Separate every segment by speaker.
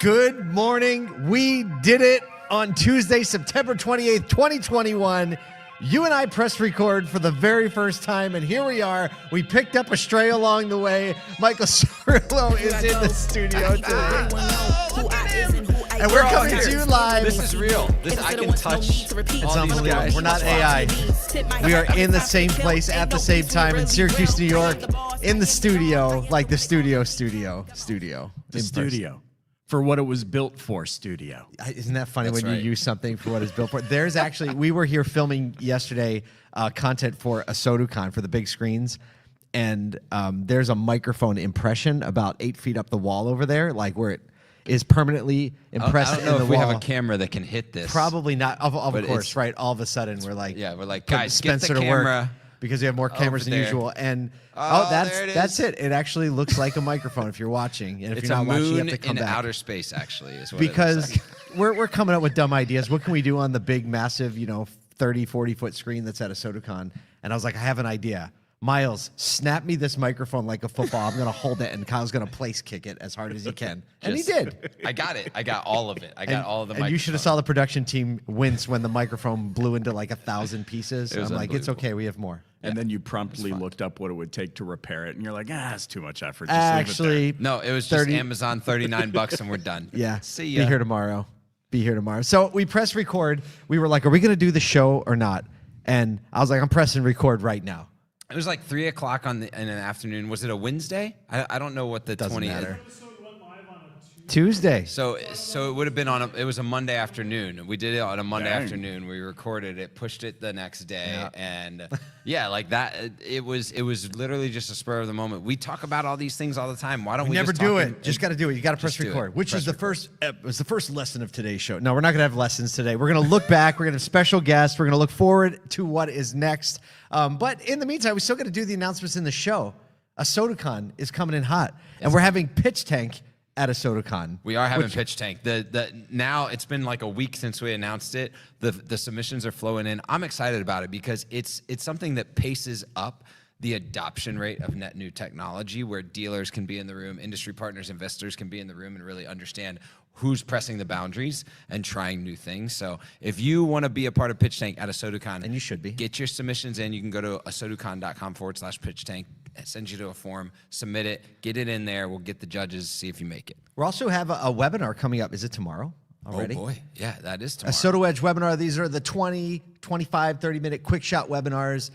Speaker 1: Good morning. We did it on Tuesday, September 28th, 2021. You and I pressed record for the very first time, and here we are. We picked up a stray along the way. Michael Sorillo is in the studio today. And we're coming to you live.
Speaker 2: This is real. I can touch all these guys.
Speaker 1: We're not AI. We are in the same place at the same time in Syracuse, New York, in the studio, like the studio.
Speaker 3: The studio. For what it was built for, studio.
Speaker 1: Isn't that funny
Speaker 2: That's
Speaker 1: when
Speaker 2: right.
Speaker 1: you use something for what it's built for? There's actually, we were here filming yesterday content for ASOTU for the big screens, and there's a microphone impression about 8 feet up the wall over there, like where it is permanently impressed
Speaker 2: I don't
Speaker 1: in
Speaker 2: know
Speaker 1: the
Speaker 2: if we
Speaker 1: wall.
Speaker 2: have a camera that can hit this.
Speaker 1: Probably not. Of
Speaker 2: But
Speaker 1: course,
Speaker 2: it's-
Speaker 1: right? All of a sudden, we're like,
Speaker 2: guys,
Speaker 1: put
Speaker 2: get the camera
Speaker 1: because we have more cameras than
Speaker 2: there.
Speaker 1: usual. And
Speaker 2: there it
Speaker 1: that's
Speaker 2: is.
Speaker 1: it. It actually looks like a microphone if you're watching, and if
Speaker 2: It's
Speaker 1: you're
Speaker 2: a
Speaker 1: not watching, you
Speaker 2: moon
Speaker 1: have to come
Speaker 2: in
Speaker 1: back.
Speaker 2: outer space, actually, is what
Speaker 1: Because
Speaker 2: it looks like.
Speaker 1: we're coming up with dumb ideas. What can we do on the big, massive, 30, 40-foot screen that's at ASOTU? And I was like, I have an idea. Miles, snap me this microphone like a football. I'm going to hold it, and Kyle's going to place kick it as hard as he can. And he did.
Speaker 2: I got it. I got all of it. I got all of the
Speaker 1: And you should have
Speaker 2: microphones.
Speaker 1: saw the production team wince when the microphone blew into like 1,000 pieces.
Speaker 2: It was
Speaker 1: I'm like, it's
Speaker 2: unbelievable.
Speaker 1: okay. We have more.
Speaker 3: And then you promptly looked up what it would take to repair it, and you're like, it's too much effort. Just
Speaker 1: Actually,
Speaker 2: No, it was just
Speaker 1: 30
Speaker 2: Amazon, $39, and we're done.
Speaker 1: yeah.
Speaker 2: See
Speaker 1: Be
Speaker 2: ya.
Speaker 1: here tomorrow. So we pressed record. We were like, are we going to do the show or not? And I was like, I'm pressing record right now.
Speaker 2: It was like 3 o'clock in the afternoon. Was it a Wednesday? I don't know what the
Speaker 1: Doesn't
Speaker 2: 20th.
Speaker 1: matter. Tuesday.
Speaker 2: So it would have been it was a Monday afternoon. We did it on a Monday
Speaker 3: Dang.
Speaker 2: afternoon. We recorded it, pushed it the next day,
Speaker 1: Yeah.
Speaker 2: and like that. It was literally just a spur of the moment. We talk about all these things all the time. Why don't we
Speaker 1: never
Speaker 2: just
Speaker 1: do
Speaker 2: talk
Speaker 1: it. Just got to do it. You got to press
Speaker 2: do it.
Speaker 1: record, which
Speaker 2: Press
Speaker 1: is the
Speaker 2: record.
Speaker 1: first. Was the first lesson of today's show. No, we're not going to have lessons today. We're going to look back. We're going to have special guests. We're going to look forward to what is next. But in the meantime, we still got to do the announcements in the show. ASOTU is coming in hot, and we're having Pitch Tank at ASOTU.
Speaker 2: We are having Pitch Tank. Now it's been like a week since we announced it. The submissions are flowing in. I'm excited about it because it's something that paces up the adoption rate of net new technology, where dealers can be in the room, industry partners, investors can be in the room and really understand who's pressing the boundaries and trying new things. So if you want to be a part of Pitch Tank at ASOTU,
Speaker 1: And you should be.
Speaker 2: get your submissions in. You can go to asotucon.com/pitch tank. It sends you to a form, submit it, get it in there. We'll get the judges, see if you make it.
Speaker 1: We also have a webinar coming up. Is it tomorrow already?
Speaker 2: Oh boy, yeah, that is tomorrow.
Speaker 1: ASOTU Edge webinar. These are the 20, 25, 30-minute quick shot webinars.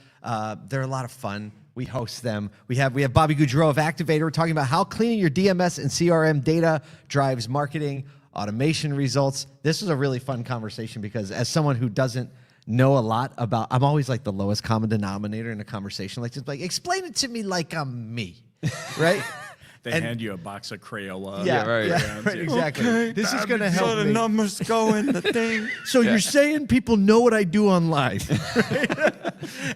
Speaker 1: They're a lot of fun. We host them. We have Bobby Goudreau of Activator. We're talking about how cleaning your DMS and CRM data drives marketing, automation results. This was a really fun conversation because as someone who doesn't know a lot about, I'm always like the lowest common denominator in a conversation. Like, just like, explain it to me like I'm me, right?
Speaker 3: They
Speaker 1: And-
Speaker 3: hand you a box of Crayola.
Speaker 2: right.
Speaker 1: Exactly. This is going to help me.
Speaker 2: numbers go in the thing.
Speaker 1: So you're saying people know what I do online?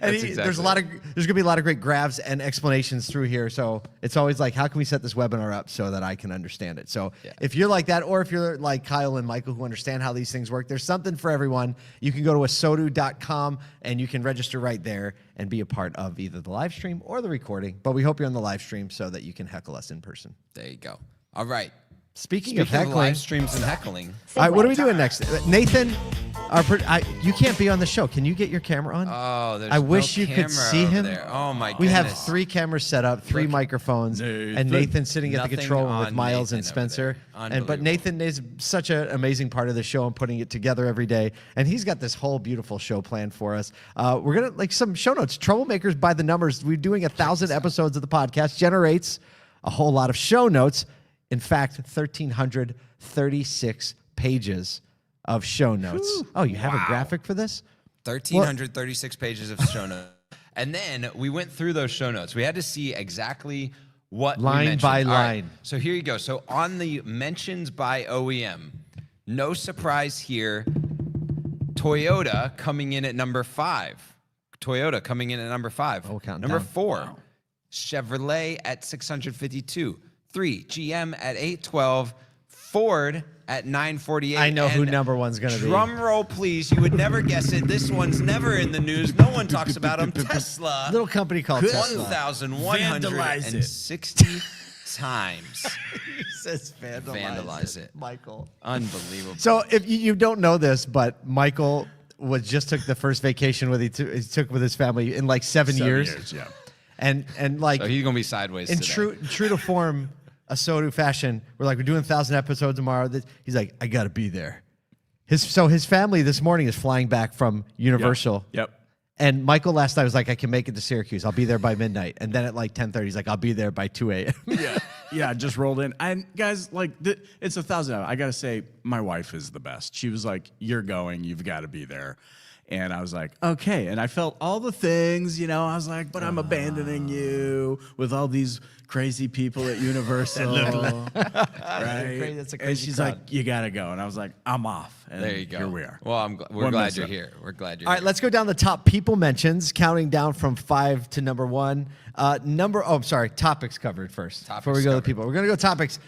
Speaker 1: And
Speaker 2: That's
Speaker 1: there's
Speaker 2: exactly
Speaker 1: going to be a lot of great grabs and explanations through here. So it's always like, how can we set this webinar up so that I can understand it? So if you're like that, or if you're like Kyle and Michael who understand how these things work, there's something for everyone. You can go to asotu.com and you can register right there and be a part of either the live stream or the recording. But we hope you're on the live stream so that you can heckle us in person.
Speaker 2: There you go. All right.
Speaker 1: Speaking of heckling,
Speaker 2: live streams and heckling.
Speaker 1: all right, what are we doing next? Nathan, you can't be on the show. Can you get your camera on?
Speaker 2: Oh, there's
Speaker 1: I wish
Speaker 2: no
Speaker 1: you could
Speaker 2: camera
Speaker 1: see
Speaker 2: over
Speaker 1: him.
Speaker 2: there. Oh my
Speaker 1: We have
Speaker 2: goodness.
Speaker 1: 3 cameras set up, 3 microphones, and Nathan sitting at the
Speaker 2: Nothing
Speaker 1: control room with
Speaker 2: on
Speaker 1: Miles and
Speaker 2: Nathan over
Speaker 1: Spencer.
Speaker 2: there.
Speaker 1: But
Speaker 2: Unbelievable.
Speaker 1: Nathan is such an amazing part of the show and putting it together every day. And he's got this whole beautiful show planned for us. We're gonna like some show notes. Troublemakers by the numbers. We're doing 1,000 episodes of the podcast. Generates a whole lot of show notes. In fact, 1,336 pages of show notes. Oh, you have a graphic for this?
Speaker 2: 1,336 pages of show notes. And then we went through those show notes. We had to see exactly what we
Speaker 1: Line
Speaker 2: mentioned.
Speaker 1: by
Speaker 2: All right,
Speaker 1: line.
Speaker 2: so here you go. So on the mentions by OEM, no surprise here. Toyota coming in at number 5. Toyota coming in at number 5.
Speaker 1: Oh, counting
Speaker 2: number
Speaker 1: down.
Speaker 2: 4.
Speaker 3: Wow.
Speaker 2: Chevrolet at 652. 3. GM at 812. Ford at 948.
Speaker 1: I know who
Speaker 2: And
Speaker 1: number one's going to be.
Speaker 2: drum roll, please. You would never guess it. This one's never in the news. No one talks about them. Tesla.
Speaker 1: Little company called Tesla.
Speaker 2: 1,160 times.
Speaker 1: says
Speaker 2: Vandalize it.
Speaker 1: Michael.
Speaker 2: Unbelievable.
Speaker 1: So if you don't know this, but Michael took the first vacation he took with his family in like 7 years.
Speaker 3: Yeah.
Speaker 1: And like
Speaker 2: So he's gonna be sideways
Speaker 1: in
Speaker 2: today.
Speaker 1: true to form, ASOTU fashion, we're doing 1,000 episodes tomorrow. He's like, I gotta be there. His family this morning is flying back from Universal.
Speaker 3: Yep.
Speaker 1: And Michael last night was like, I can make it to Syracuse. I'll be there by midnight. And then at like 10:30, he's like, I'll be there by 2 a.m.
Speaker 3: Yeah, just rolled in. And guys, it's 1,000. I got to say, my wife is the best. She was like, you're going, you've got to be there. And I was like, okay. And I felt all the things, I was like, but I'm abandoning you with all these crazy people at Universal. Right?
Speaker 1: That's a crazy
Speaker 3: and she's
Speaker 1: crowd.
Speaker 3: like, you got to go. And I was like, I'm off. And
Speaker 2: There you go.
Speaker 3: Here we are.
Speaker 2: Well, we're
Speaker 3: One
Speaker 2: glad
Speaker 3: mess
Speaker 2: you're
Speaker 3: up.
Speaker 2: here. We're glad you're
Speaker 1: All
Speaker 2: here.
Speaker 1: right, let's go down the top people mentions, counting down from 5 to number 1. Topics covered first. Before we go to the people. We're going to go topics.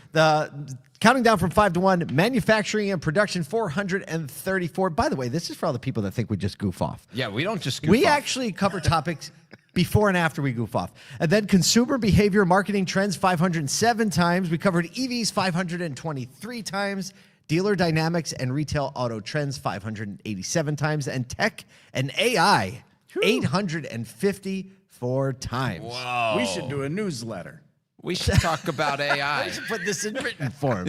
Speaker 1: Counting down from 5 to 1, manufacturing and production 434. By the way, this is for all the people that think we just goof off.
Speaker 2: Yeah, we don't just goof
Speaker 1: We
Speaker 2: off.
Speaker 1: actually cover topics before and after we goof off. And then consumer behavior marketing trends 507 times. We covered EVs 523 times. Dealer dynamics and retail auto trends 587 times. And tech and AI 854 times.
Speaker 2: Whoa.
Speaker 3: We should do a newsletter.
Speaker 2: We should talk about AI.
Speaker 1: Put this in written form,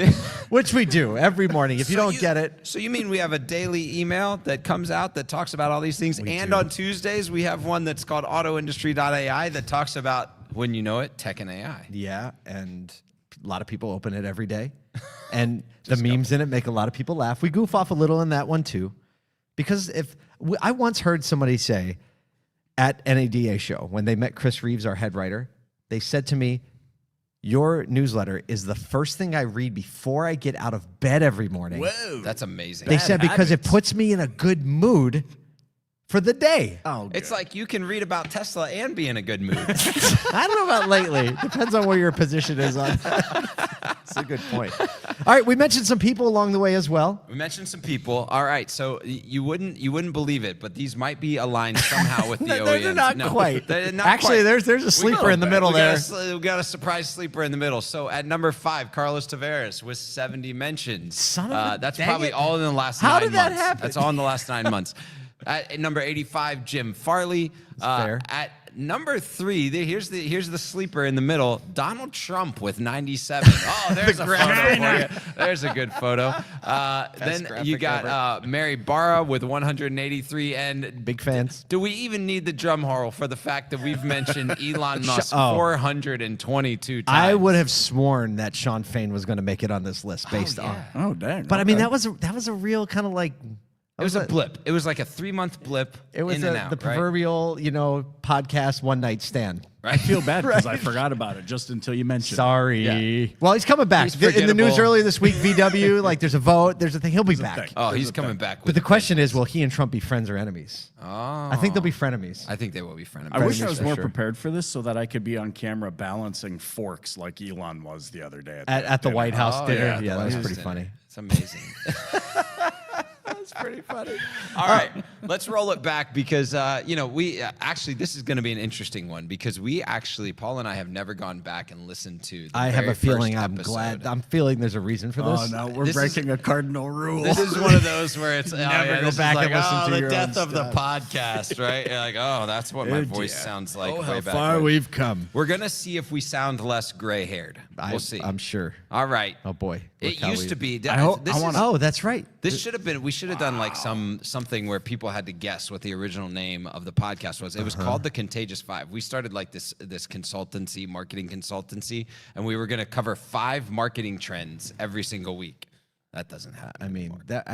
Speaker 1: which we do every morning. If you don't get it,
Speaker 2: So you mean we have a daily email that comes out that talks about all these things? On Tuesdays, we have one that's called autoindustry.ai that talks about, when you know it, tech and AI.
Speaker 1: yeah, and a lot of people open it every day. And the memes in it make a lot of people laugh. We goof off a little in that one too. Because I once heard somebody say at NADA show, when they met Chris Reeves, our head writer, they said to me, your newsletter is the first thing I read before I get out of bed every morning.
Speaker 3: Whoa.
Speaker 2: That's amazing.
Speaker 1: They said because it puts me in a good mood for the day.
Speaker 3: Oh,
Speaker 2: It's like you can read about Tesla and be in a good mood.
Speaker 1: I don't know about lately. Depends on where your position is on that. That's a good point. All right, we mentioned some people along the way as well.
Speaker 2: We mentioned some people. All right, so you wouldn't believe it, but these might be aligned somehow with the OEMs.
Speaker 1: They're not quite.
Speaker 2: They're not
Speaker 1: Actually,
Speaker 2: quite.
Speaker 1: there's a sleeper in the middle there.
Speaker 2: We got a surprise sleeper in the middle. So at number 5, Carlos Tavares with 70 mentions.
Speaker 1: Son of a
Speaker 2: That's
Speaker 1: dang
Speaker 2: probably
Speaker 1: it.
Speaker 2: all in the last
Speaker 1: How
Speaker 2: 9
Speaker 1: did that
Speaker 2: months.
Speaker 1: happen?
Speaker 2: That's all in the last 9 months. At number 85, Jim Farley.
Speaker 1: fair.
Speaker 2: At number 3, here's the sleeper in the middle, Donald Trump with 97. Oh, there's a photo for you. There's a good photo. Then you got Mary Barra with 183. And
Speaker 1: Big fans.
Speaker 2: do we even need the drum roll for the fact that we've mentioned Elon Musk
Speaker 1: Oh.
Speaker 2: 422 times?
Speaker 1: I would have sworn that Sean Fain was going to make it on this list based on.
Speaker 3: Oh, dang.
Speaker 1: But I mean,
Speaker 3: okay.
Speaker 1: that was a real kind of like.
Speaker 2: It was a blip. It was like a 3-month blip.
Speaker 1: It was
Speaker 2: in and out,
Speaker 1: the
Speaker 2: right?
Speaker 1: proverbial, podcast one night stand.
Speaker 3: I feel bad because I forgot about it just until you mentioned it.
Speaker 1: Sorry.
Speaker 2: Yeah.
Speaker 1: Well, he's coming back.
Speaker 2: He's
Speaker 1: In the news
Speaker 2: forgettable.
Speaker 1: earlier this week, VW, there's a vote, there's a thing. He'll be back.
Speaker 3: thing.
Speaker 2: Oh,
Speaker 3: There's
Speaker 2: he's
Speaker 3: a
Speaker 2: coming
Speaker 3: thing.
Speaker 2: back.
Speaker 1: But the question is, will he and Trump be friends or enemies?
Speaker 2: Oh,
Speaker 1: I think they'll be frenemies.
Speaker 2: I think they will be frenemies.
Speaker 3: I wish I
Speaker 1: Frenemies
Speaker 3: was
Speaker 1: for
Speaker 3: more
Speaker 1: sure.
Speaker 3: prepared for this so that I could be on camera balancing forks like Elon was the other day.
Speaker 1: At the White House
Speaker 2: Oh,
Speaker 1: dinner.
Speaker 2: yeah,
Speaker 1: Yeah,
Speaker 2: the
Speaker 1: that was
Speaker 2: White
Speaker 1: pretty
Speaker 2: House
Speaker 1: funny.
Speaker 2: dinner. It's amazing. That's pretty funny. All right, let's roll it back because we actually this is going to be an interesting one because Paul and I have never gone back and listened to. The
Speaker 1: I have
Speaker 2: very
Speaker 1: a feeling
Speaker 2: first
Speaker 1: I'm
Speaker 2: episode.
Speaker 1: glad. I'm feeling there's a reason for this.
Speaker 3: Oh, no, we're
Speaker 2: This is-
Speaker 3: breaking a cardinal rule.
Speaker 2: This is one of those where it's
Speaker 1: Never go
Speaker 2: this is
Speaker 1: back
Speaker 2: like,
Speaker 1: and listen to
Speaker 2: the
Speaker 1: your
Speaker 2: death
Speaker 1: own
Speaker 2: of the podcast, right? You're like, oh, that's what my
Speaker 3: Oh,
Speaker 2: voice
Speaker 3: dear.
Speaker 2: sounds like.
Speaker 1: Oh,
Speaker 2: way
Speaker 1: how
Speaker 2: back
Speaker 1: far
Speaker 2: when.
Speaker 1: we've come.
Speaker 2: We're gonna see if we sound less gray-haired. We'll see.
Speaker 1: I'm sure.
Speaker 2: All right.
Speaker 1: Oh boy.
Speaker 2: It used to be.
Speaker 3: I hope-
Speaker 2: this
Speaker 3: I
Speaker 2: is-
Speaker 3: wanna-
Speaker 1: Oh, that's right.
Speaker 2: This should have been. We should have done like something where people had to guess what the original name of the podcast was. It was called the Contagious Five. We started like this consultancy, marketing consultancy, and we were going to cover 5 marketing trends every single week. That doesn't happen.
Speaker 1: I mean, that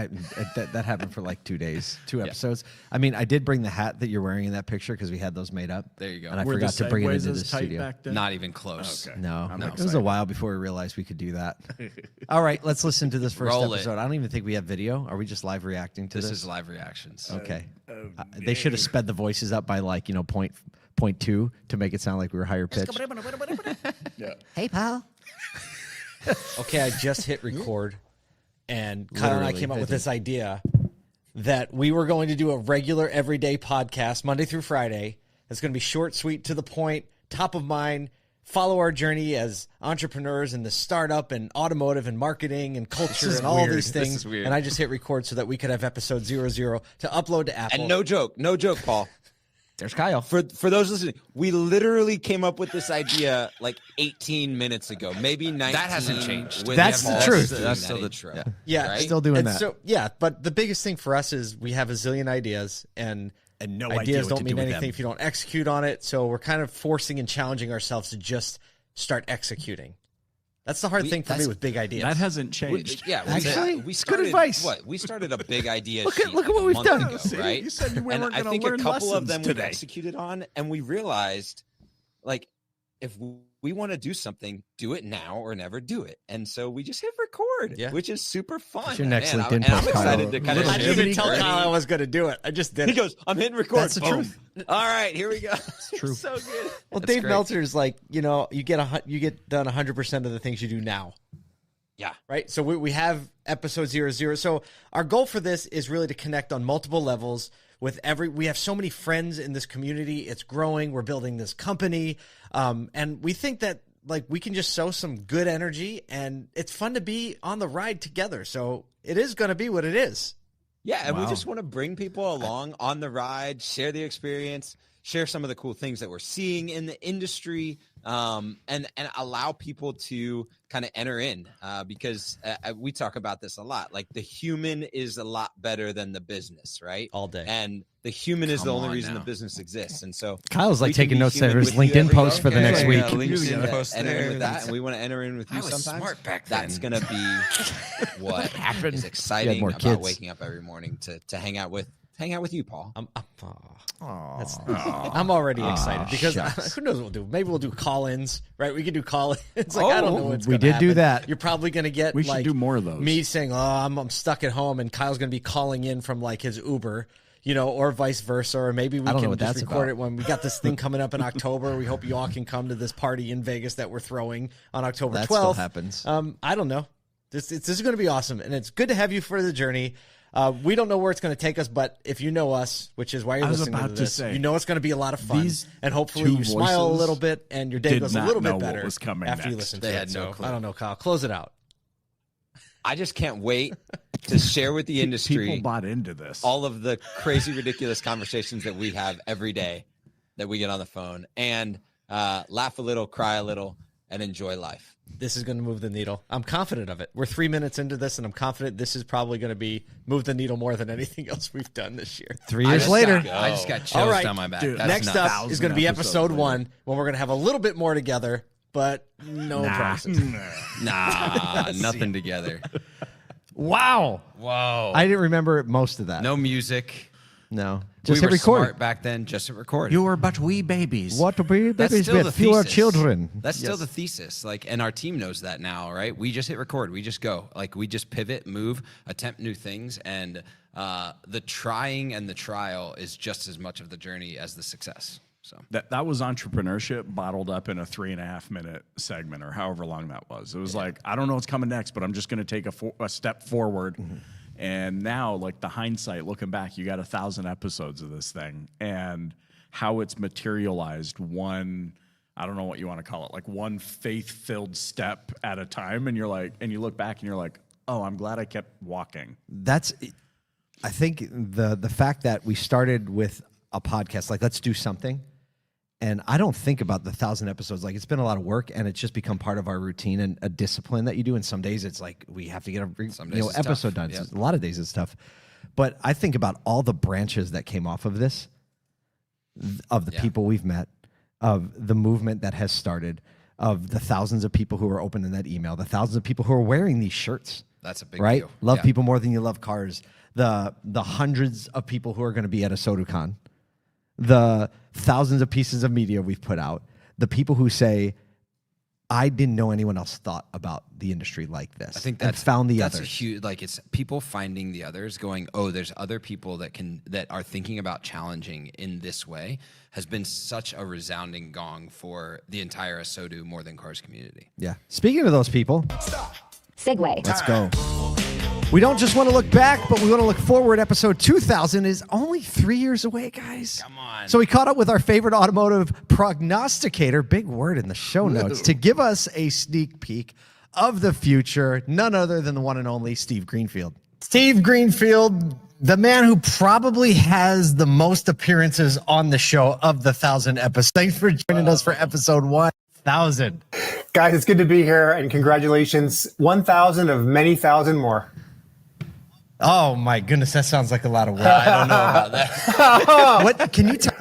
Speaker 1: happened for like 2 days, 2 episodes. I mean, I did bring the hat that you're wearing in that picture because we had those made up.
Speaker 2: There you go.
Speaker 1: And I
Speaker 3: Were the
Speaker 1: forgot to bring it
Speaker 3: segues
Speaker 1: into the
Speaker 3: as tight
Speaker 1: studio.
Speaker 3: back then?
Speaker 2: Not even close.
Speaker 3: Okay.
Speaker 1: No,
Speaker 3: I'm
Speaker 1: it was a
Speaker 3: excited.
Speaker 1: while before we realized we could do that. All right, let's listen to this first
Speaker 2: Roll it.
Speaker 1: episode. I don't even think we have video. Are we just live reacting to this?
Speaker 2: This is live reactions.
Speaker 1: Okay. They should have sped the voices up by like, point 2 to make it sound like we were higher pitched.
Speaker 3: Yeah.
Speaker 1: Hey, pal. Okay, I just hit record, and Kyle and I
Speaker 2: Literally,
Speaker 1: came up
Speaker 2: I
Speaker 1: with
Speaker 2: think.
Speaker 1: this idea that we were going to do a regular everyday podcast Monday through Friday. That's going to be short, sweet, to the point, top of mind, follow our journey as entrepreneurs in the startup and automotive and marketing and culture and all these things.
Speaker 2: This is weird.
Speaker 1: And I just hit record so that we could have episode 00 to upload to Apple.
Speaker 4: And no joke, Paul.
Speaker 5: There's Kyle.
Speaker 4: For those listening, we literally came up with this idea like 18 minutes ago, maybe 19.
Speaker 2: That hasn't changed.
Speaker 4: with
Speaker 1: That's
Speaker 4: Paul
Speaker 1: the truth.
Speaker 4: doing
Speaker 2: That's
Speaker 4: that
Speaker 2: still the
Speaker 4: intro.
Speaker 2: yeah.
Speaker 1: Yeah,
Speaker 4: Right?
Speaker 1: still doing
Speaker 5: And
Speaker 1: that. So yeah, but the biggest thing for us is we have a zillion ideas, and
Speaker 3: no idea
Speaker 1: ideas
Speaker 3: what
Speaker 1: don't
Speaker 3: to
Speaker 1: mean
Speaker 3: do with
Speaker 1: anything
Speaker 3: them.
Speaker 1: if you don't execute on it. So we're kind of forcing and challenging ourselves to just start executing. That's the hard thing for me with big ideas.
Speaker 3: That hasn't changed.
Speaker 4: Yeah,
Speaker 1: Actually,
Speaker 4: we
Speaker 1: it's good
Speaker 4: started,
Speaker 1: advice.
Speaker 4: What? We started a big idea
Speaker 1: Look at-
Speaker 4: sheet
Speaker 1: look at what
Speaker 4: a
Speaker 1: we've
Speaker 4: month
Speaker 1: done.
Speaker 4: ago,
Speaker 3: See,
Speaker 4: right?
Speaker 3: you said we
Speaker 4: and
Speaker 3: weren't
Speaker 4: I
Speaker 3: gonna
Speaker 4: think a
Speaker 3: learn
Speaker 4: couple of
Speaker 3: lessons
Speaker 4: them
Speaker 3: today.
Speaker 4: we executed on, and we realized, like, if we want to do something, do it now or never do it. And so we just hit record, which is super fun.
Speaker 1: your next
Speaker 4: Man,
Speaker 1: LinkedIn
Speaker 4: and
Speaker 1: post,
Speaker 4: I'm excited
Speaker 1: Kyle.
Speaker 4: to kind of
Speaker 1: I
Speaker 4: share
Speaker 1: didn't even
Speaker 4: the
Speaker 1: tell
Speaker 4: journey.
Speaker 1: Kyle I was going to do it. I just did
Speaker 4: He
Speaker 1: it.
Speaker 4: goes, I'm hitting record.
Speaker 1: That's the
Speaker 4: Boom.
Speaker 1: truth.
Speaker 4: All right, here we go.
Speaker 1: True.
Speaker 4: So good.
Speaker 1: Well,
Speaker 2: That's
Speaker 1: Dave
Speaker 2: great.
Speaker 1: Meltzer's like, you get done 100% of the things you do now.
Speaker 4: Yeah.
Speaker 1: Right. So we have episode 00. So our goal for this is really to connect on multiple levels with we have so many friends in this community. It's growing. We're building this company. And we think that like we can just sow some good energy, and it's fun to be on the ride together. So it is going to be what it is.
Speaker 4: Yeah, and we
Speaker 3: Wow.
Speaker 4: just want to bring people along on the ride, share the experience, share some of the cool things that we're seeing in the industry, and allow people to kind of enter in because we talk about this a lot. Like the human is a lot better than the business, right?
Speaker 1: All day.
Speaker 4: And the human is the
Speaker 2: Come
Speaker 4: only
Speaker 2: on
Speaker 4: reason
Speaker 2: now.
Speaker 4: the business exists. And so
Speaker 1: Kyle's like
Speaker 4: we can
Speaker 1: taking
Speaker 4: be
Speaker 1: notes
Speaker 4: human
Speaker 1: of his
Speaker 4: with you
Speaker 1: LinkedIn
Speaker 4: every
Speaker 1: post
Speaker 4: day.
Speaker 1: for the next week.
Speaker 2: LinkedIn
Speaker 4: Yeah,
Speaker 2: post
Speaker 4: enter in
Speaker 2: there.
Speaker 4: with that, and we want to enter in with you
Speaker 2: I was
Speaker 4: sometimes.
Speaker 2: smart back
Speaker 4: That's
Speaker 2: then.
Speaker 4: going to be what
Speaker 1: happened?
Speaker 4: is exciting
Speaker 1: more
Speaker 4: about
Speaker 1: kids.
Speaker 4: waking up every morning to hang out with you, Paul.
Speaker 1: I'm already excited because who knows what we'll do? Maybe we'll do call-ins, right? We can do call-ins. Like I don't know what's
Speaker 5: we
Speaker 1: gonna
Speaker 5: did do
Speaker 1: happen.
Speaker 5: that.
Speaker 1: You're probably going to get
Speaker 3: We should
Speaker 1: like,
Speaker 3: do more of those.
Speaker 1: Me saying, "Oh, I'm stuck at home," and Kyle's going to be calling in from like his Uber, or vice versa, or maybe we
Speaker 5: don't know
Speaker 1: can
Speaker 5: what
Speaker 1: just
Speaker 5: that's
Speaker 1: record
Speaker 5: about.
Speaker 1: it when we got this thing coming up in October. We hope you all can come to this party in Vegas that we're throwing on October 12th.
Speaker 5: That still happens.
Speaker 1: I don't know. This is going to be awesome, and it's good to have you for the journey. We don't know where it's going to take us, but if you know us, which is why you're
Speaker 3: I was
Speaker 1: listening
Speaker 3: about
Speaker 1: to
Speaker 3: to
Speaker 1: this,
Speaker 3: say,
Speaker 1: you know it's going to be a lot of fun,
Speaker 3: these
Speaker 1: and hopefully
Speaker 3: two
Speaker 1: you smile a
Speaker 3: voices
Speaker 1: little bit, and your day
Speaker 3: did
Speaker 1: goes a
Speaker 3: not
Speaker 1: little
Speaker 3: know
Speaker 1: bit
Speaker 3: what
Speaker 1: better
Speaker 3: was coming
Speaker 1: after you
Speaker 3: next.
Speaker 1: listen
Speaker 2: They
Speaker 1: to
Speaker 2: had
Speaker 1: it.
Speaker 2: no
Speaker 1: So,
Speaker 2: clue.
Speaker 1: I don't know, Kyle. Close it out.
Speaker 4: I just can't wait to share with the industry
Speaker 3: People bought into this.
Speaker 4: all of the crazy, ridiculous conversations that we have every day that we get on the phone and laugh a little, cry a little, and enjoy life.
Speaker 1: This is going to move the needle. I'm confident of it. We're 3 minutes into this, and I'm confident this is probably going to move the needle more than anything else we've done this year.
Speaker 5: 3 years later.
Speaker 2: I just got chills
Speaker 1: All right,
Speaker 2: down my back.
Speaker 3: dude,
Speaker 2: That's
Speaker 1: Next
Speaker 2: nuts.
Speaker 1: up is going to be
Speaker 3: 1,000
Speaker 1: episode
Speaker 3: episodes
Speaker 1: 1, when we're going to have a little bit more together, but no promises.
Speaker 2: Nah, nothing together.
Speaker 5: Wow.
Speaker 2: Whoa.
Speaker 5: I didn't remember most of that.
Speaker 2: No music.
Speaker 5: No.
Speaker 2: We
Speaker 5: Just hit
Speaker 2: were
Speaker 5: record.
Speaker 2: smart back then. Just hit record.
Speaker 3: You were but wee babies.
Speaker 5: What to be
Speaker 2: That's
Speaker 5: babies
Speaker 2: still the
Speaker 5: with fewer
Speaker 2: thesis.
Speaker 5: children.
Speaker 2: That's still the thesis. Like, and our team knows that now, right? We just hit record. We just go. Like, we just pivot, move, attempt new things, and the trying and the trial is just as much of the journey as the success. So
Speaker 3: That was entrepreneurship bottled up in a 3.5 minute segment or however long that was. It was like, I don't know what's coming next, but I'm just going to take a step forward. And now, like the hindsight, looking back, you got 1,000 episodes of this thing and how it's materialized one, I don't know what you want to call it, like one faith-filled step at a time. And you're like, and you look back and you're like, oh, I'm glad I kept walking.
Speaker 5: That's, I think the fact that we started with a podcast, like let's do something. And I don't think about the 1,000 episodes. Like it's been a lot of work, and it's just become part of our routine and a discipline that you do. And some days it's like we have to get a
Speaker 2: Some days it's
Speaker 5: episode
Speaker 2: tough.
Speaker 5: done.
Speaker 2: Yep.
Speaker 5: A lot of days it's tough. But I think about all the branches that came off of this, of the people we've met, of the movement that has started, of the thousands of people who are opening that email, the thousands of people who are wearing these shirts.
Speaker 2: that's a big
Speaker 5: Right?
Speaker 2: deal.
Speaker 5: Love
Speaker 2: Yeah.
Speaker 5: people more than you love cars. The hundreds of people who are going to be at ASOTU, the thousands of pieces of media we've put out, the people who say, I didn't know anyone else thought about the industry like this.
Speaker 2: I think
Speaker 5: and
Speaker 2: that's
Speaker 5: found the
Speaker 2: that's
Speaker 5: others.
Speaker 2: a huge, like it's people finding the others, going, oh, there's other people that are thinking about challenging in this way, has been such a resounding gong for the entire ASOTU More Than Cars community.
Speaker 5: Yeah. Speaking of those people,
Speaker 6: Segue.
Speaker 5: let's go. We don't just want to look back, but we want to look forward. Episode 2000 is only 3 years away, guys.
Speaker 2: Come on. man.
Speaker 1: So we caught up with our favorite automotive prognosticator, big word in the show notes, to give us a sneak peek of the future, none other than the one and only Steve Greenfield. Steve Greenfield, the man who probably has the most appearances on the show of the 1,000 episodes. Thanks for joining us for episode 1,000.
Speaker 6: Guys, it's good to be here, and congratulations. 1,000 of many thousand more.
Speaker 1: Oh my goodness, that sounds like a lot of work.
Speaker 2: I don't know about that.
Speaker 1: What can you tell?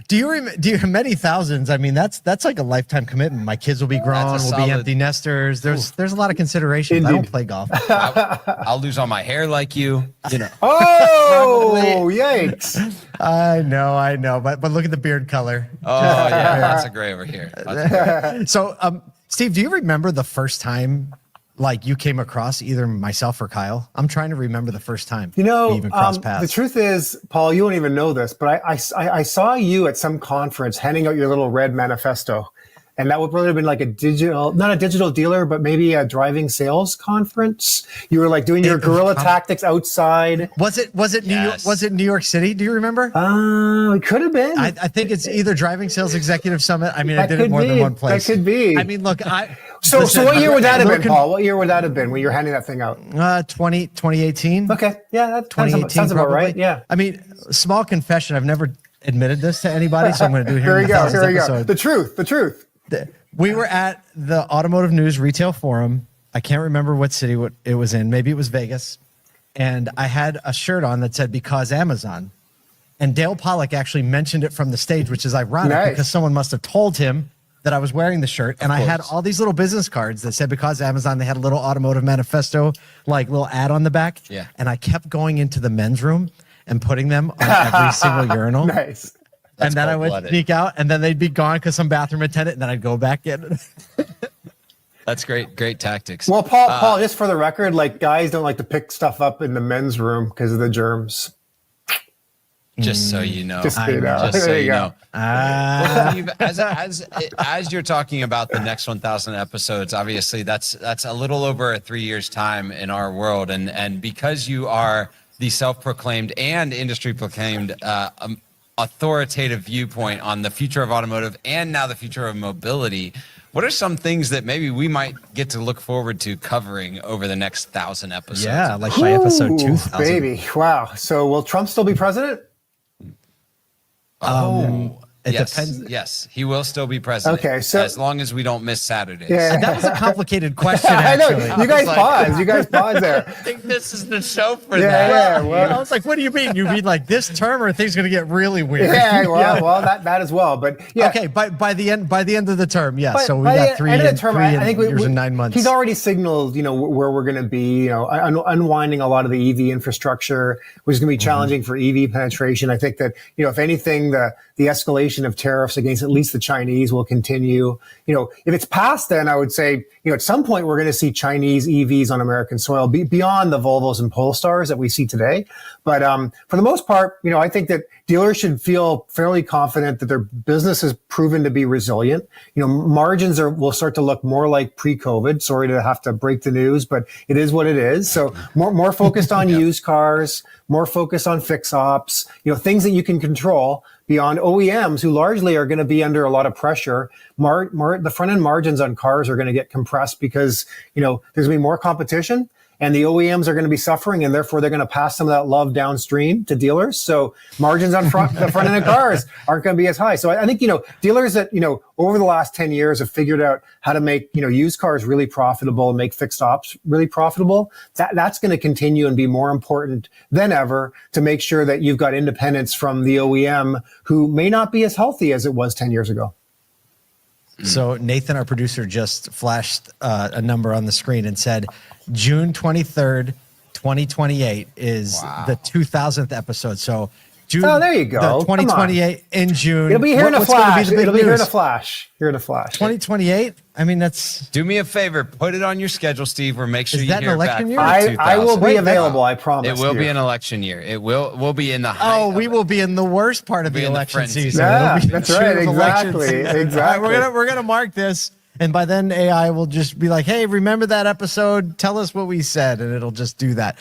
Speaker 1: Do you many thousands? I mean, that's like a lifetime commitment. My kids will be grown,
Speaker 2: That's a
Speaker 1: we'll be
Speaker 2: solid-
Speaker 1: empty nesters. There's a lot of considerations. I don't
Speaker 6: Indeed.
Speaker 1: play golf.
Speaker 2: I'll lose all my hair like you. You know.
Speaker 6: Oh, yikes.
Speaker 1: I know. But look at the beard color.
Speaker 2: Oh yeah, lots of gray over here.
Speaker 1: So, Steve, do you remember the first time like you came across either myself or Kyle? I'm trying to remember the first time
Speaker 6: You know,
Speaker 1: we even crossed paths.
Speaker 6: the truth is, Paul, you won't even know this, but I saw you at some conference handing out your little red manifesto. And that would probably have been like not a digital dealer, but maybe a driving sales conference. You were like doing your guerrilla tactics outside.
Speaker 1: Was it New York?
Speaker 2: Yes.
Speaker 1: Was it New York City? Do you remember?
Speaker 6: It could have been.
Speaker 1: I think it's either Driving Sales Executive Summit. I mean, I
Speaker 6: That
Speaker 1: did it
Speaker 6: could
Speaker 1: more than
Speaker 6: be.
Speaker 1: one place.
Speaker 6: That could be.
Speaker 1: I mean, look,
Speaker 6: So
Speaker 1: listen,
Speaker 6: what year would that have been,
Speaker 1: looking-
Speaker 6: Paul? What year would that have been when you're handing that thing out?
Speaker 1: 2018.
Speaker 6: Okay. Yeah, that
Speaker 1: 2018
Speaker 6: sounds about
Speaker 1: probably.
Speaker 6: right. Yeah.
Speaker 1: I mean, small confession. I've never admitted this to anybody, so I'm going to do it here
Speaker 6: Here
Speaker 1: in
Speaker 6: we
Speaker 1: the
Speaker 6: go.
Speaker 1: 1,000th
Speaker 6: Here we go.
Speaker 1: episode.
Speaker 6: The truth.
Speaker 1: We were at the Automotive News Retail Forum. I can't remember what city it was in. Maybe it was Vegas. And I had a shirt on that said, "Because Amazon." And Dale Pollack actually mentioned it from the stage, which is ironic
Speaker 6: Nice.
Speaker 1: because someone must have told him that I was wearing the shirt. And I had all these little business cards that said, "Because Amazon." They had a little automotive manifesto, like little ad on the back.
Speaker 2: Yeah.
Speaker 1: And I kept going into the men's room and putting them on every single urinal.
Speaker 6: Nice.
Speaker 1: And then I would
Speaker 2: cold-blooded.
Speaker 1: sneak out, and then they'd be gone because some bathroom attendant, and then I'd go back in.
Speaker 2: That's great tactics.
Speaker 6: Well, Paul, just for the record, like guys don't like to pick stuff up in the men's room because of the germs.
Speaker 2: Just so you know.
Speaker 6: Just so you know.
Speaker 2: Just so
Speaker 6: There you
Speaker 2: you
Speaker 6: go.
Speaker 2: know. Well, Steve, as you're talking about the next 1,000 episodes, obviously that's a little over 3 years time in our world, and because you are the self-proclaimed and industry-proclaimed authoritative viewpoint on the future of automotive and now the future of mobility, what are some things that maybe we might get to look forward to covering over the next 1,000 episodes?
Speaker 1: Yeah, like by episode
Speaker 6: Ooh,
Speaker 1: 2,000.
Speaker 6: baby. Wow. So will Trump still be president?
Speaker 1: It
Speaker 2: yes,
Speaker 1: depends.
Speaker 2: yes, he will still be president.
Speaker 6: Okay, so-
Speaker 2: as long as we don't miss Saturdays.
Speaker 6: Yeah.
Speaker 1: That was a complicated question,
Speaker 6: I know.
Speaker 1: actually.
Speaker 6: You guys
Speaker 2: like-
Speaker 6: pause. You guys pause there.
Speaker 2: I think this is the show for
Speaker 6: Yeah,
Speaker 2: that.
Speaker 6: yeah.
Speaker 1: I
Speaker 6: Well,
Speaker 1: was like, what do you mean? You mean like this term, or things going to get really weird?
Speaker 6: yeah, well, that as well. But yeah.
Speaker 1: Okay, by the end of the term, yeah.
Speaker 6: But
Speaker 1: So we
Speaker 6: by
Speaker 1: got
Speaker 6: the
Speaker 1: three
Speaker 6: end of the
Speaker 1: and
Speaker 6: term,
Speaker 1: three
Speaker 6: I think
Speaker 1: years and 9 months.
Speaker 6: He's already signaled, where we're going to be, unwinding a lot of the EV infrastructure, which is going to be challenging for EV penetration. I think that, if anything, the escalation of tariffs against at least the Chinese will continue. If it's past then, I would say, at some point we're going to see Chinese EVs on American soil beyond the Volvos and Polestars that we see today. But for the most part, I think that dealers should feel fairly confident that their business has proven to be resilient. Margins will start to look more like pre-COVID. Sorry to have to break the news, but it is what it is. So more focused on used cars, more focused on fix ops, things that you can control beyond OEMs, who largely are going to be under a lot of pressure. The front end margins on cars are going to get compressed because, there's going to be more competition. And the OEMs are going to be suffering, and therefore they're going to pass some of that love downstream to dealers. So margins on the front end of cars aren't going to be as high. So I think, dealers that, over the last 10 years have figured out how to make, used cars really profitable and make fixed ops really profitable. That's going to continue and be more important than ever to make sure that you've got independence from the OEM, who may not be as healthy as it was 10 years ago.
Speaker 1: So Nathan, our producer, just flashed a number on the screen and said June 23rd, 2028 is the 2000th episode. So June,
Speaker 6: Oh, there you go.
Speaker 1: The 2028 in June.
Speaker 6: It'll be here in a
Speaker 1: What's gonna
Speaker 6: flash.
Speaker 1: the big
Speaker 6: It'll be here in a
Speaker 1: news?
Speaker 6: flash. Here in a flash.
Speaker 1: 2028? I mean, that's...
Speaker 2: Do me a favor, put it on your schedule, Steve, or make sure
Speaker 1: Is
Speaker 2: you
Speaker 1: that an
Speaker 2: hear back
Speaker 1: election
Speaker 2: for
Speaker 1: year?
Speaker 6: I will
Speaker 2: 2000.
Speaker 6: be available. I promise.
Speaker 2: It will
Speaker 6: you.
Speaker 2: be an election year. It will be in the height
Speaker 1: Oh,
Speaker 2: of
Speaker 1: we
Speaker 2: it.
Speaker 1: will be in the worst part of
Speaker 2: Be
Speaker 1: the
Speaker 2: in the
Speaker 1: election
Speaker 2: frenzy.
Speaker 1: season.
Speaker 6: Yeah,
Speaker 1: It'll be
Speaker 6: that's
Speaker 1: true
Speaker 6: right.
Speaker 1: of election
Speaker 6: Exactly.
Speaker 1: season.
Speaker 6: Exactly.
Speaker 1: All right, we're gonna mark this, and by then AI will just be like, "Hey, remember that episode? Tell us what we said," and it'll just do that.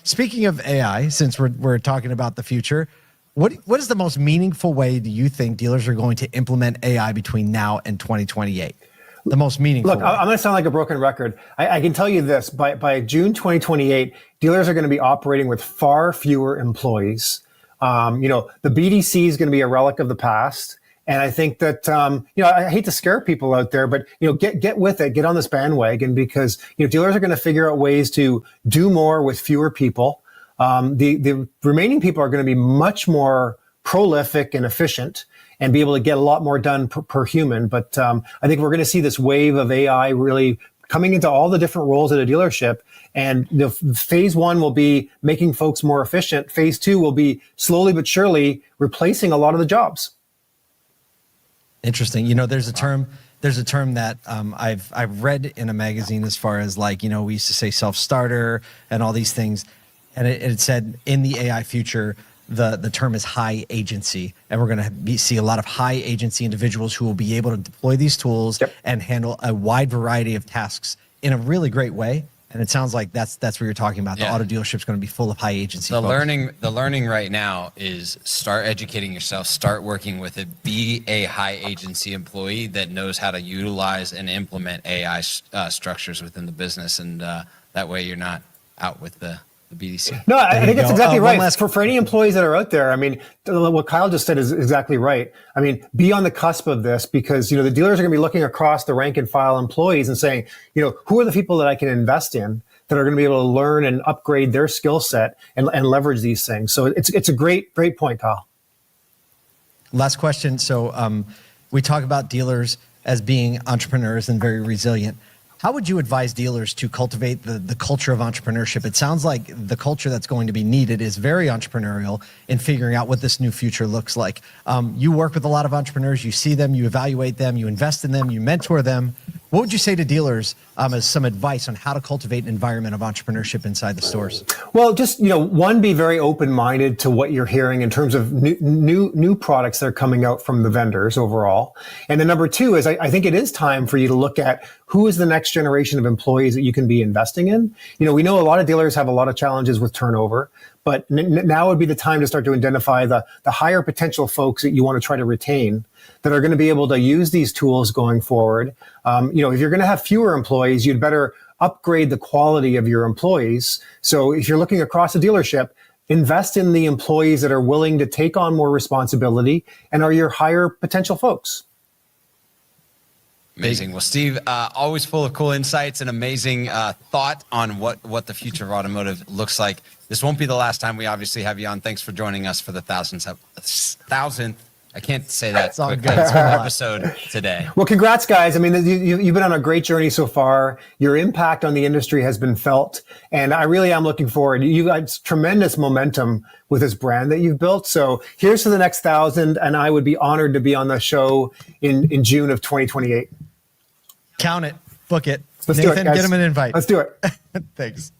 Speaker 1: Speaking of AI, since we're talking about the future, What is the most meaningful way do you think dealers are going to implement AI between now and 2028? The most meaningful
Speaker 6: Look,
Speaker 1: way.
Speaker 6: I'm going to sound like a broken record. I can tell you this, by June 2028, dealers are going to be operating with far fewer employees. The BDC is going to be a relic of the past. And I think that, I hate to scare people out there, but, get with it, get on this bandwagon, because, dealers are going to figure out ways to do more with fewer people. The remaining people are going to be much more prolific and efficient and be able to get a lot more done per human. But I think we're going to see this wave of AI really coming into all the different roles at a dealership. And phase one will be making folks more efficient. Phase two will be slowly but surely replacing a lot of the jobs.
Speaker 1: Interesting. There's a term that I've read in a magazine, as far as we used to say self-starter and all these things. And it said in the AI future, the term is high agency, and we're going to see a lot of high agency individuals who will be able to deploy these tools and handle a wide variety of tasks in a really great way. And it sounds like that's what you're talking about. The auto dealership's going to be full of high agency.
Speaker 2: The
Speaker 1: folks.
Speaker 2: learning right now is start educating yourself, start working with it, be a high agency employee that knows how to utilize and implement AI structures within the business, and that way you're not out with the BDC.
Speaker 6: No, I think that's exactly right.
Speaker 1: Last...
Speaker 6: For any employees that are out there, what Kyle just said is exactly right. Be on the cusp of this, because, the dealers are going to be looking across the rank and file employees and saying, who are the people that I can invest in that are going to be able to learn and upgrade their skill set and leverage these things. So it's a great point, Kyle.
Speaker 1: Last question. So we talk about dealers as being entrepreneurs and very resilient. How would you advise dealers to cultivate the culture of entrepreneurship? It sounds like the culture that's going to be needed is very entrepreneurial in figuring out what this new future looks like. You work with a lot of entrepreneurs. You see them, you evaluate them, you invest in them, you mentor them. What would you say to dealers as some advice on how to cultivate an environment of entrepreneurship inside the stores?
Speaker 6: Well, just, one, be very open-minded to what you're hearing in terms of new products that are coming out from the vendors overall. And then number two is I think it is time for you to look at who is the next generation of employees that you can be investing in. We know a lot of dealers have a lot of challenges with turnover, but now would be the time to start to identify the higher potential folks that you want to try to retain that are going to be able to use these tools going forward. If you're going to have fewer employees, you'd better upgrade the quality of your employees. So if you're looking across a dealership, invest in the employees that are willing to take on more responsibility and are your higher potential folks.
Speaker 2: Amazing. Well, Steve, always full of cool insights and amazing thought on what the future of automotive looks like. This won't be the last time we obviously have you on. Thanks for joining us for the thousandth. I can't say that quickly. Episode today.
Speaker 6: Well, congrats, guys. You've been on a great journey so far. Your impact on the industry has been felt, and I really am looking forward. You got tremendous momentum with this brand that you've built. So here's to the next 1,000, and I would be honored to be on the show in June of 2028.
Speaker 1: Count it. Book it.
Speaker 6: Let's
Speaker 1: Nathan,
Speaker 6: do it, guys.
Speaker 1: get him an invite.
Speaker 6: Let's do it.
Speaker 1: Thanks.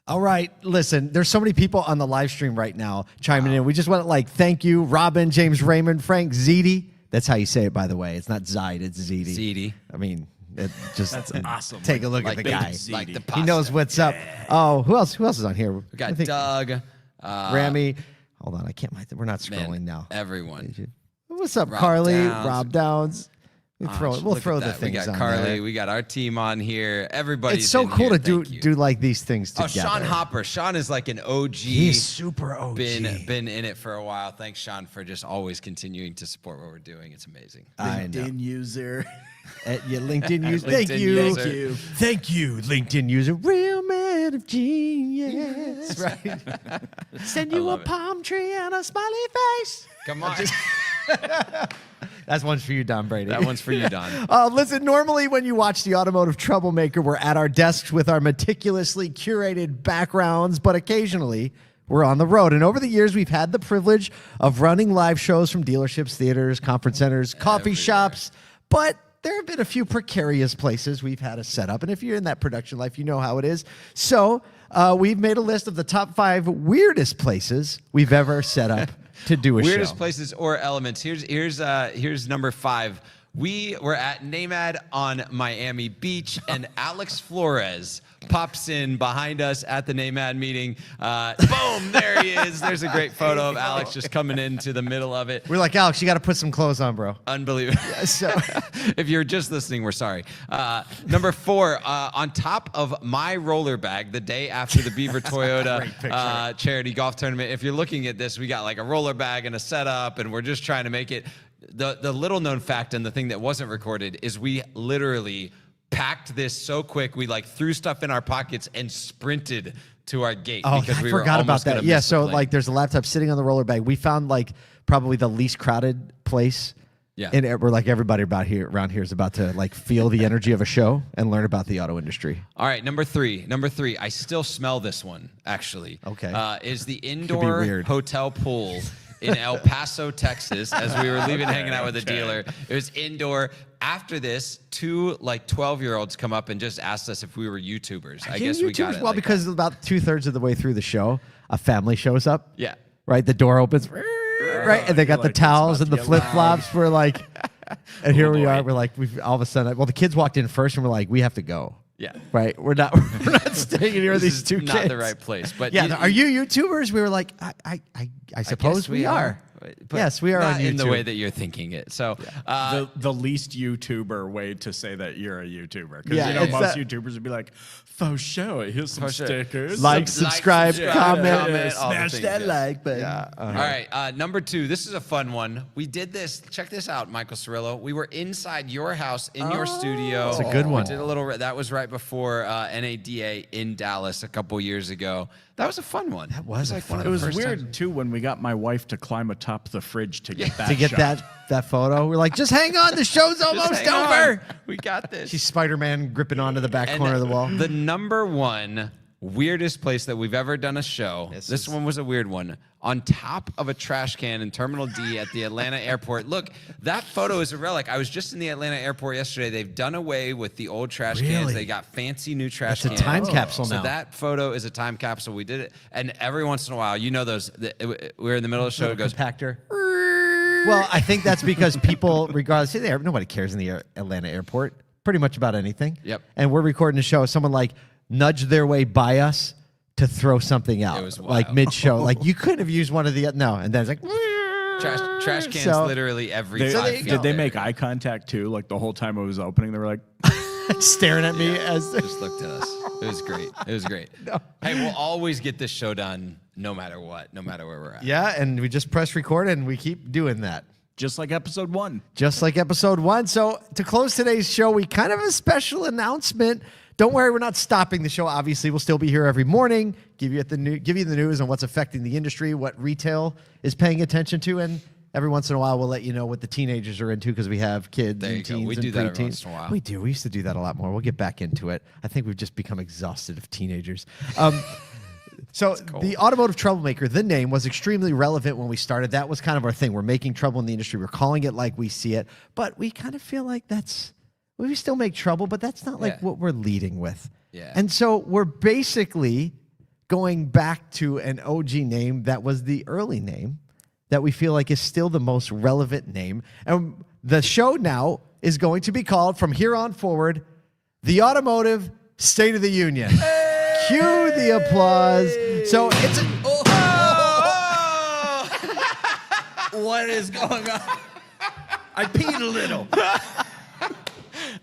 Speaker 1: All right, listen, there's so many people on the live stream right now chiming in. We just want to thank you, Robin, James Raymond, Frank, Ziti. That's how you say it, by the way. It's not Zide, it's Ziti.
Speaker 2: Ziti.
Speaker 1: That's
Speaker 3: awesome.
Speaker 1: Take a look at the guy.
Speaker 2: Like the pasta.
Speaker 1: He knows what's up. Oh, who else is on here?
Speaker 2: We got Doug.
Speaker 1: Rami. Hold on, I can't. We're not scrolling now.
Speaker 2: Everyone.
Speaker 1: What's up,
Speaker 2: Rob
Speaker 1: Carly?
Speaker 2: Rob
Speaker 1: Rob Downs. We'll throw the things
Speaker 2: We got
Speaker 1: on
Speaker 2: Carly.
Speaker 1: there.
Speaker 2: We got our team on here. Everybody.
Speaker 1: It's so cool to do like these things together.
Speaker 2: Sean Hopper. Sean is like an OG.
Speaker 1: He's super OG.
Speaker 2: Been in it for a while. Thanks, Sean, for just always continuing to support what we're doing. It's amazing.
Speaker 3: LinkedIn user.
Speaker 1: LinkedIn user. Thank you, LinkedIn user. Real man of genius. Right. Send you a palm tree and a smiley face.
Speaker 2: Come on.
Speaker 1: That's one's for you, Don Brady.
Speaker 2: That one's for you, Don.
Speaker 1: Listen, normally when you watch the Automotive Troublemaker, we're at our desks with our meticulously curated backgrounds, but occasionally we're on the road. And over the years, we've had the privilege of running live shows from dealerships, theaters, conference centers, coffee shops, but there have been a few precarious places we've had to set up. And if you're in that production life, you know how it is. So we've made a list of the top 5 weirdest places we've ever set up to do a
Speaker 2: Weirdest
Speaker 1: show.
Speaker 2: places or elements. Here's number 5. We were at NAMAD on Miami Beach, and Alex Flores pops in behind us at the NAMAD meeting. Boom, there he is. There's a great photo of Alex just coming into the middle of it.
Speaker 1: We're like, Alex, you got to put some clothes on, bro.
Speaker 2: Unbelievable.
Speaker 1: So
Speaker 2: If you're just listening, we're sorry. Number 4, on top of my roller bag, the day after the Beaver Toyota charity golf tournament. If you're looking at this, we got like a roller bag and a setup, and we're just trying to make it. The little known fact and the thing that wasn't recorded is we literally packed this so quick. We like threw stuff in our pockets and sprinted to our gate because we
Speaker 1: forgot
Speaker 2: were
Speaker 1: about
Speaker 2: almost
Speaker 1: that.
Speaker 2: gonna
Speaker 1: Yeah,
Speaker 2: miss the
Speaker 1: so
Speaker 2: plane.
Speaker 1: like there's a laptop sitting on the roller bag. We found like probably the least crowded place.
Speaker 2: Yeah.
Speaker 1: And we're like everybody around here is about to like feel the energy of a show and learn about the auto industry.
Speaker 2: All right, number three. I still smell this one, actually.
Speaker 1: Okay.
Speaker 2: Is the indoor
Speaker 1: weird.
Speaker 2: hotel pool in El Paso, Texas, as we were leaving hanging out with a dealer. It was indoor. After this, 2 like 12-year-olds come up and just asked us if we were YouTubers. I guess we got it.
Speaker 1: Well,
Speaker 2: like
Speaker 1: because about 2/3 of the way through the show, a family shows up.
Speaker 2: that. Yeah.
Speaker 1: Right, the door opens. Right, and they got the
Speaker 3: like, it's
Speaker 1: towels
Speaker 3: about
Speaker 1: and the
Speaker 3: to get
Speaker 1: flip flops. We're like, and here we are. We're like, we've all of a sudden. Well, the kids walked in first, and we're like, we have to go.
Speaker 2: Yeah.
Speaker 1: Right, we're not staying in here with
Speaker 2: This
Speaker 1: these
Speaker 2: is
Speaker 1: two
Speaker 2: not
Speaker 1: kids.
Speaker 2: the right place. But
Speaker 1: Yeah, are you YouTubers? We were like, I suppose
Speaker 2: guess
Speaker 1: we are.
Speaker 2: But
Speaker 1: Yes, we are
Speaker 2: not
Speaker 1: on
Speaker 2: in the
Speaker 1: YouTube.
Speaker 2: way that you're thinking it. So,
Speaker 3: The least YouTuber way to say that you're a YouTuber. Because
Speaker 1: Yeah,
Speaker 3: you know
Speaker 1: it's
Speaker 3: most
Speaker 1: that-
Speaker 3: YouTubers would be like, faux show, here's some
Speaker 2: Faux show.
Speaker 3: stickers.
Speaker 1: Like, subscribe, comment,
Speaker 2: all the
Speaker 1: smash
Speaker 2: things,
Speaker 1: that
Speaker 2: yeah.
Speaker 1: like button.
Speaker 2: All right, number 2. This is a fun one. We did this. Check this out, Michael Cirillo. We were inside your house in your studio.
Speaker 1: That's a good one.
Speaker 2: We did a little. That was right before NADA in Dallas a couple years ago. That was a fun one. That
Speaker 1: was a
Speaker 2: like
Speaker 1: fun
Speaker 2: one of
Speaker 3: It
Speaker 2: the
Speaker 3: was
Speaker 2: first
Speaker 3: weird,
Speaker 2: times.
Speaker 3: too, when we got my wife to climb atop the fridge to get that
Speaker 1: To get
Speaker 3: shot.
Speaker 1: that photo, we're like, just hang on, the show's
Speaker 2: Just
Speaker 1: almost
Speaker 2: hang on.
Speaker 1: over.
Speaker 2: We got this.
Speaker 1: She's Spider-Man gripping onto the back corner of the wall.
Speaker 2: The number 1 weirdest place that we've ever done a show. This one was a weird one. On top of a trash can in Terminal D at the Atlanta airport. Look, that photo is a relic. I was just in the Atlanta airport yesterday. They've done away with the old trash cans.
Speaker 1: Really?
Speaker 2: They got fancy new trash
Speaker 1: It's a
Speaker 2: cans.
Speaker 1: time capsule
Speaker 2: So
Speaker 1: now.
Speaker 2: that photo is a time capsule. We did it. And every once in a while, you know those, we're in the middle of the show. It goes,
Speaker 1: Compactor. Well, I think that's because people, regardless, nobody cares in the Atlanta airport pretty much about anything.
Speaker 2: Yep.
Speaker 1: And we're recording a show. Someone like nudged their way by us to throw something out,
Speaker 2: was
Speaker 1: like
Speaker 2: wild.
Speaker 1: mid-show. Like you could have used one of the no, and then it's like
Speaker 2: trash cans
Speaker 1: So-
Speaker 2: literally every
Speaker 3: They,
Speaker 2: 5 feet.
Speaker 3: did they
Speaker 2: there.
Speaker 3: make eye contact, too? Like, the whole time it was opening, they were like,
Speaker 1: staring at me as
Speaker 2: Just looked at us. It was great. It was great. Hey, we'll always get this show done no matter what, no matter where we're at.
Speaker 1: yeah, and we just press record and we keep doing that.
Speaker 3: just like episode 1.
Speaker 1: Just like episode 1. So to close today's show, we kind of have a special announcement. Don't worry, we're not stopping the show. Obviously, we'll still be here every morning, give you the news on what's affecting the industry, what retail is paying attention to, and every once in a while, we'll let you know what the teenagers are into because we have kids
Speaker 2: There you
Speaker 1: and
Speaker 2: go.
Speaker 1: teens
Speaker 2: We
Speaker 1: and
Speaker 2: do that every
Speaker 1: preteens.
Speaker 2: once in a while.
Speaker 1: We do. We used to do that a lot more. We'll get back into it. I think we've just become exhausted of teenagers. So the Automotive Troublemaker, the name was extremely relevant when we started. That was kind of our thing. We're making trouble in the industry. We're calling it like we see it, but we kind of feel like we still make trouble, but that's not like
Speaker 2: Yeah.
Speaker 1: what we're leading with.
Speaker 2: Yeah.
Speaker 1: And so we're basically going back to an OG name that was the early name that we feel like is still the most relevant name. And the show now is going to be called, from here on forward, the Automotive State of the Union. Cue the applause. So it's
Speaker 3: What is going on? I peed a little.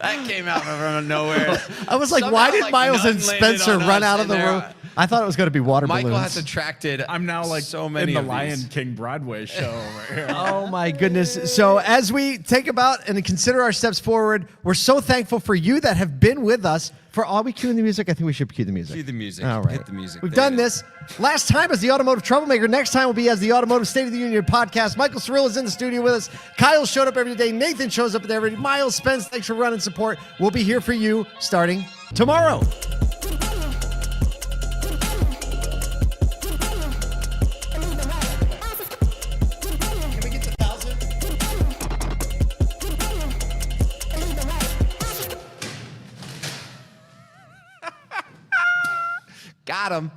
Speaker 2: That came out from nowhere.
Speaker 1: I was like,
Speaker 2: Somehow,
Speaker 1: why did
Speaker 2: like,
Speaker 1: Miles
Speaker 2: none
Speaker 1: and
Speaker 2: landed
Speaker 1: Spencer
Speaker 2: on
Speaker 1: run
Speaker 2: us,
Speaker 1: out of
Speaker 2: and
Speaker 1: the
Speaker 2: they're-
Speaker 1: room? I thought it was going to be water
Speaker 2: Michael
Speaker 1: balloons.
Speaker 2: has attracted
Speaker 3: I'm now like
Speaker 2: so many
Speaker 3: in the
Speaker 2: of
Speaker 3: Lion
Speaker 2: these.
Speaker 3: King Broadway show over here.
Speaker 1: Oh my goodness. So as we take about and consider our steps forward, we're so thankful for you that have been with us for all. We cueing the music? I think we should cue the music.
Speaker 2: Cue the music.
Speaker 1: All right.
Speaker 2: Hit the music.
Speaker 1: We've
Speaker 2: There
Speaker 1: done
Speaker 2: it is.
Speaker 1: this. Last time as the Automotive Troublemaker. Next time will be as the Automotive State of the Union podcast. Michael Cirillo is in the studio with us. Kyle showed up every day. Nathan shows up every day. Miles Spence, thanks for running support. We'll be here for you starting tomorrow.
Speaker 2: Got him.